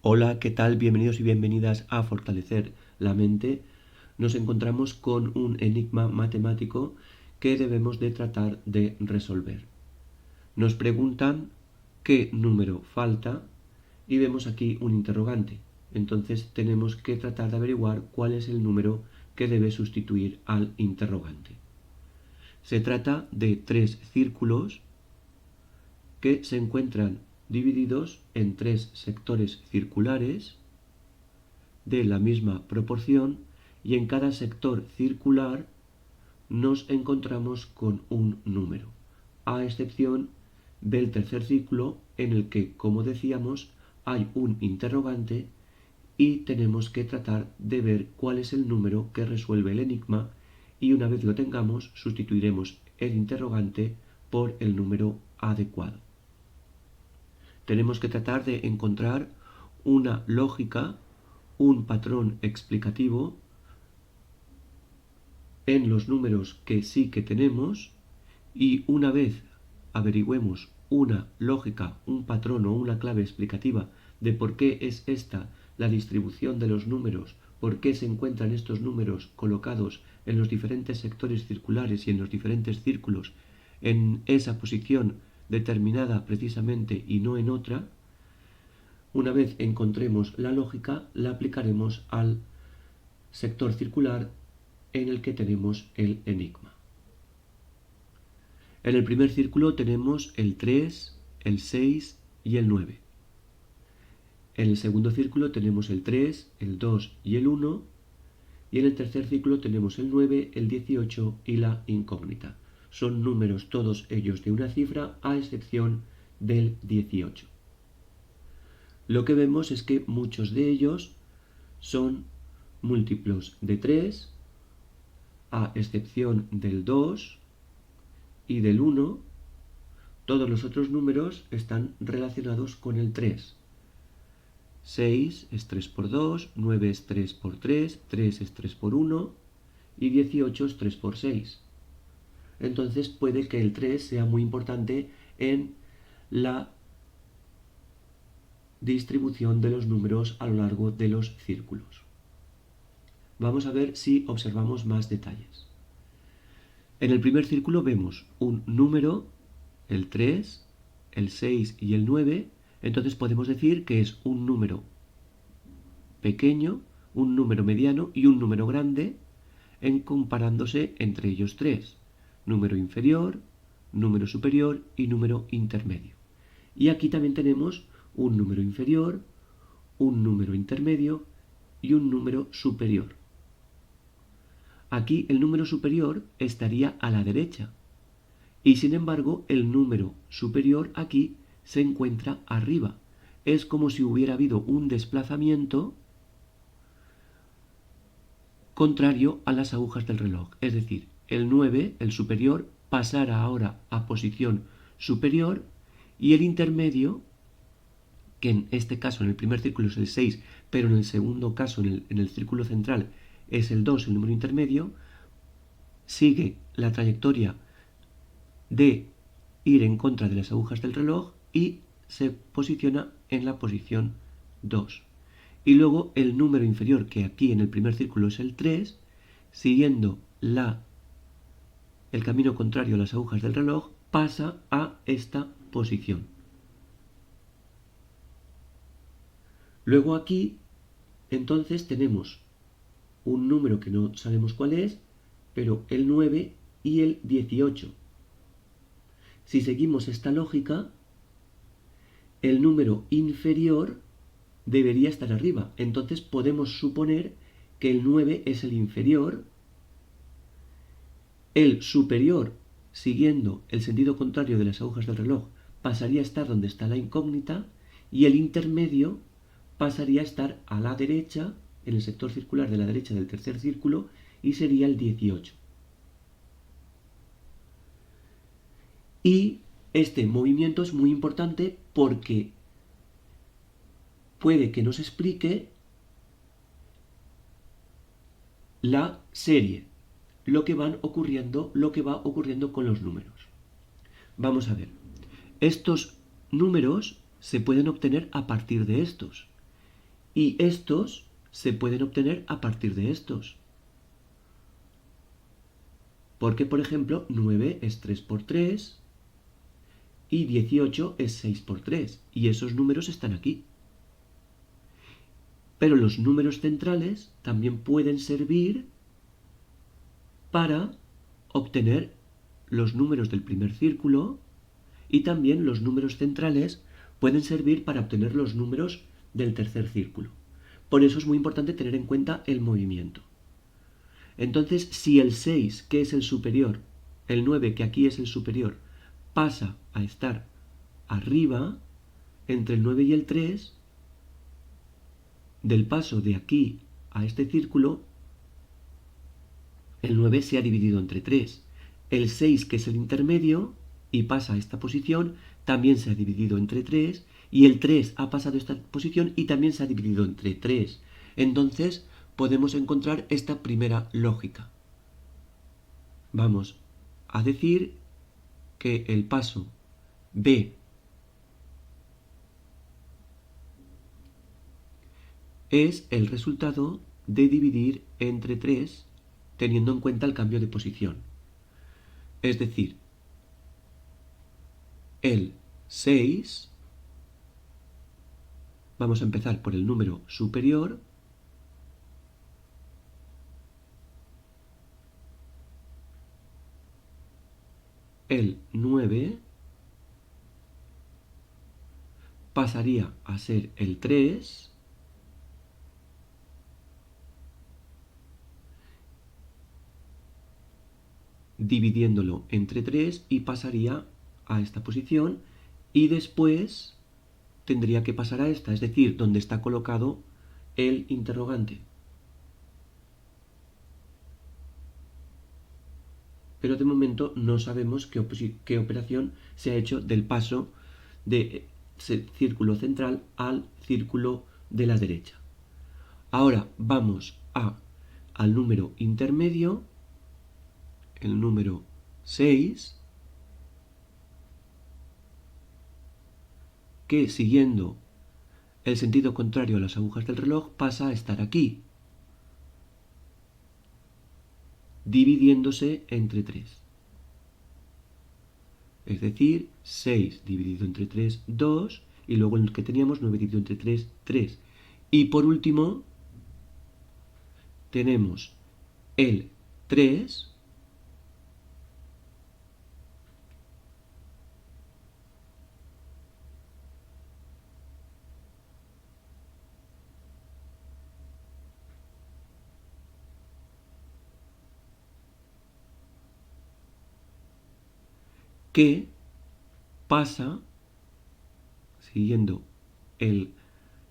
Hola, ¿qué tal? Bienvenidos y bienvenidas a Fortalecer la Mente. Nos encontramos con un enigma matemático que debemos de tratar de resolver. Nos preguntan qué número falta y vemos aquí un interrogante. Entonces tenemos que tratar de averiguar cuál es el número que debe sustituir al interrogante. Se trata de tres círculos que se encuentran divididos en tres sectores circulares de la misma proporción y en cada sector circular nos encontramos con un número, a excepción del tercer círculo en el que, como decíamos, hay un interrogante y tenemos que tratar de ver cuál es el número que resuelve el enigma y una vez lo tengamos sustituiremos el interrogante por el número adecuado. Tenemos que tratar de encontrar una lógica, un patrón explicativo en los números que sí que tenemos y una vez averigüemos una lógica, un patrón o una clave explicativa de por qué es esta la distribución de los números, por qué se encuentran estos números colocados en los diferentes sectores circulares y en los diferentes círculos en esa posición determinada precisamente y no en otra, una vez encontremos la lógica, la aplicaremos al sector circular en el que tenemos el enigma. En el primer círculo tenemos el 3, el 6 y el 9. En el segundo círculo tenemos el 3, el 2 y el 1. Y en el tercer círculo tenemos el 9, el 18 y la incógnita. Son números todos ellos de una cifra, a excepción del 18. Lo que vemos es que muchos de ellos son múltiplos de 3, a excepción del 2 y del 1. Todos los otros números están relacionados con el 3. 6 es 3 por 2, 9 es 3 por 3, 3 es 3 por 1 y 18 es 3 por 6. Entonces puede que el 3 sea muy importante en la distribución de los números a lo largo de los círculos. Vamos a ver si observamos más detalles. En el primer círculo vemos un número, el 3, el 6 y el 9, entonces podemos decir que es un número pequeño, un número mediano y un número grande en comparándose entre ellos tres, número inferior, número superior y número intermedio. Y aquí también tenemos un número inferior, un número intermedio y un número superior. Aquí el número superior estaría a la derecha y sin embargo el número superior aquí se encuentra arriba. Es como si hubiera habido un desplazamiento contrario a las agujas del reloj. Es decir, el 9, el superior, pasará ahora a posición superior y el intermedio, que en este caso en el primer círculo es el 6, pero en el segundo caso en el círculo central es el 2, el número intermedio, sigue la trayectoria de ir en contra de las agujas del reloj y se posiciona en la posición 2. Y luego el número inferior, que aquí en el primer círculo es el 3, siguiendo el camino contrario a las agujas del reloj, pasa a esta posición. Luego aquí, entonces, tenemos un número que no sabemos cuál es, pero el 9 y el 18. Si seguimos esta lógica, el número inferior debería estar arriba. Entonces podemos suponer que el 9 es el inferior, el superior, siguiendo el sentido contrario de las agujas del reloj, pasaría a estar donde está la incógnita y el intermedio pasaría a estar a la derecha, en el sector circular de la derecha del tercer círculo, y sería el 18. Y este movimiento es muy importante porque puede que nos explique la serie, lo que va ocurriendo con los números. Vamos a ver. Estos números se pueden obtener a partir de estos. Y estos se pueden obtener a partir de estos. Porque, por ejemplo, 9 es 3 por 3 y 18 es 6 por 3. Y esos números están aquí. Pero los números centrales también pueden servir para obtener los números del primer círculo, y también los números centrales pueden servir para obtener los números del tercer círculo. Por eso es muy importante tener en cuenta el movimiento. Entonces, si el 6, que es el superior, el 9, que aquí es el superior, pasa a estar arriba, entre el 9 y el 3, del paso de aquí a este círculo, el 9 se ha dividido entre 3. El 6, que es el intermedio, y pasa a esta posición, también se ha dividido entre 3, y el 3 ha pasado a esta posición y también se ha dividido entre 3. Entonces podemos encontrar esta primera lógica. Vamos a decir que el paso B es el resultado de dividir entre 3 teniendo en cuenta el cambio de posición. Es decir, el 6, vamos a empezar por el número superior, el 9 pasaría a ser el 3, dividiéndolo entre 3 y pasaría a esta posición, y después tendría que pasar a esta, es decir, donde está colocado el interrogante. Pero de momento no sabemos qué operación se ha hecho del paso de círculo central al círculo de la derecha. Ahora vamos al número intermedio, el número 6, que siguiendo el sentido contrario a las agujas del reloj pasa a estar aquí, dividiéndose entre 3. Es decir, 6 dividido entre 3, 2, y luego el que teníamos 9 dividido entre 3, 3. Y por último, tenemos el 3, que pasa, siguiendo el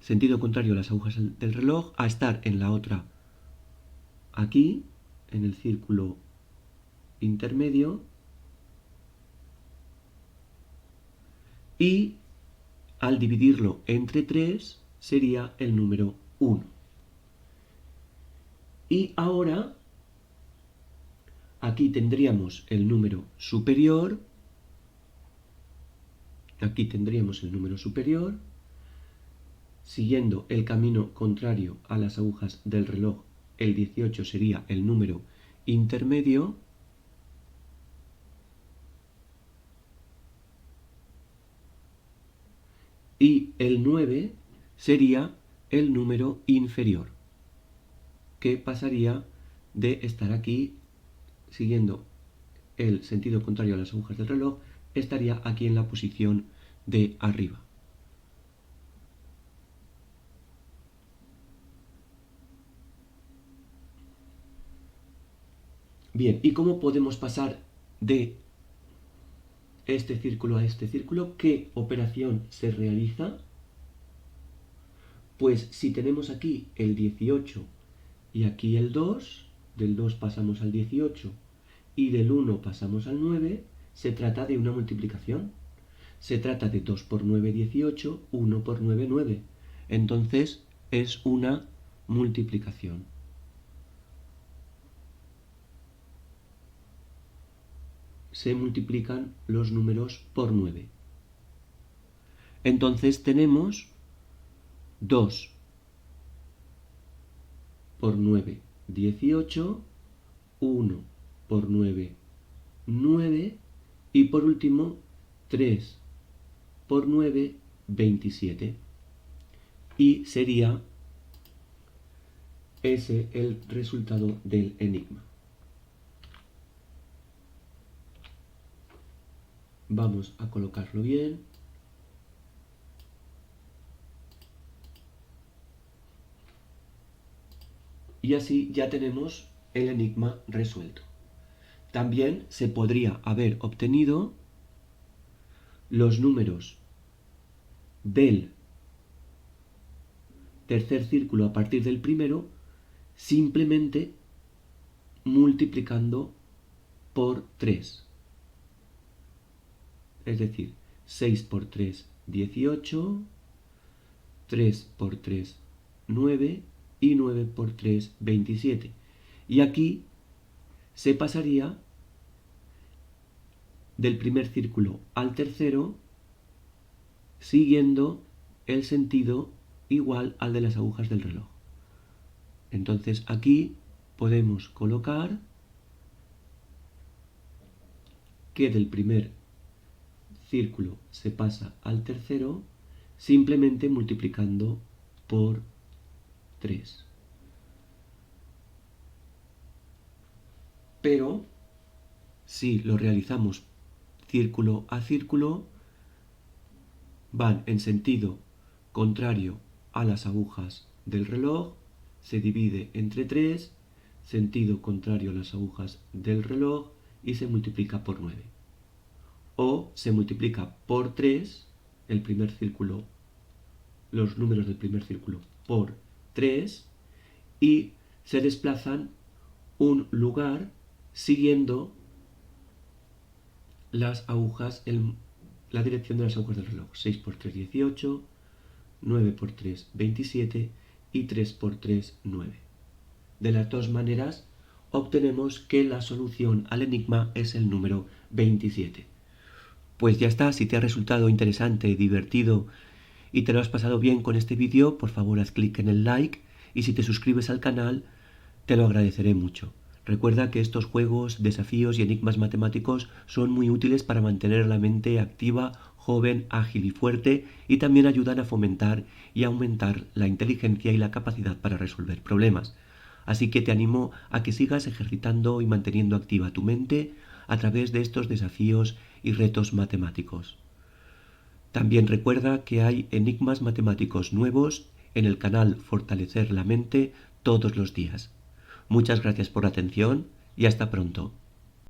sentido contrario a las agujas del reloj, a estar en la otra, aquí, en el círculo intermedio, y al dividirlo entre 3 sería el número 1. Y ahora aquí tendríamos el número superior, siguiendo el camino contrario a las agujas del reloj, el 18 sería el número intermedio, y el 9 sería el número inferior, que pasaría de estar aquí, siguiendo el sentido contrario a las agujas del reloj, estaría aquí en la posición de arriba. Bien, ¿y cómo podemos pasar de este círculo a este círculo? ¿Qué operación se realiza? Pues si tenemos aquí el 18 y aquí el 2, del 2 pasamos al 18 y del 1 pasamos al 9, se trata de una multiplicación. Se trata de 2 por 9, 18, 1 por 9, 9. Entonces es una multiplicación. Se multiplican los números por 9. Entonces tenemos 2 por 9, 18, 1 por 9, 9 y por último 3 por 9, 27. Y sería ese el resultado del enigma. Vamos a colocarlo bien. Y así ya tenemos el enigma resuelto. También se podría haber obtenido los números del tercer círculo a partir del primero simplemente multiplicando por 3. Es decir, 6 por 3, 18, 3 por 3, 9 y 9 por 3, 27. Y aquí se pasaría del primer círculo al tercero siguiendo el sentido igual al de las agujas del reloj. Entonces aquí podemos colocar que del primer círculo se pasa al tercero simplemente multiplicando por 3. Pero si lo realizamos círculo a círculo, van en sentido contrario a las agujas del reloj, se divide entre 3, sentido contrario a las agujas del reloj y se multiplica por 9. O se multiplica por 3, el primer círculo, los números del primer círculo por 3 y se desplazan un lugar siguiendo las agujas, la dirección de las agujas del reloj. 6 por 3, 18, 9 por 3, 27 y 3 por 3, 9. De las dos maneras obtenemos que la solución al enigma es el número 27. Pues ya está, si te ha resultado interesante, divertido y te lo has pasado bien con este vídeo, por favor haz clic en el like y si te suscribes al canal te lo agradeceré mucho. Recuerda que estos juegos, desafíos y enigmas matemáticos son muy útiles para mantener la mente activa, joven, ágil y fuerte y también ayudan a fomentar y aumentar la inteligencia y la capacidad para resolver problemas. Así que te animo a que sigas ejercitando y manteniendo activa tu mente a través de estos desafíos y retos matemáticos. También recuerda que hay enigmas matemáticos nuevos en el canal Fortalecer la Mente todos los días. Muchas gracias por la atención y hasta pronto.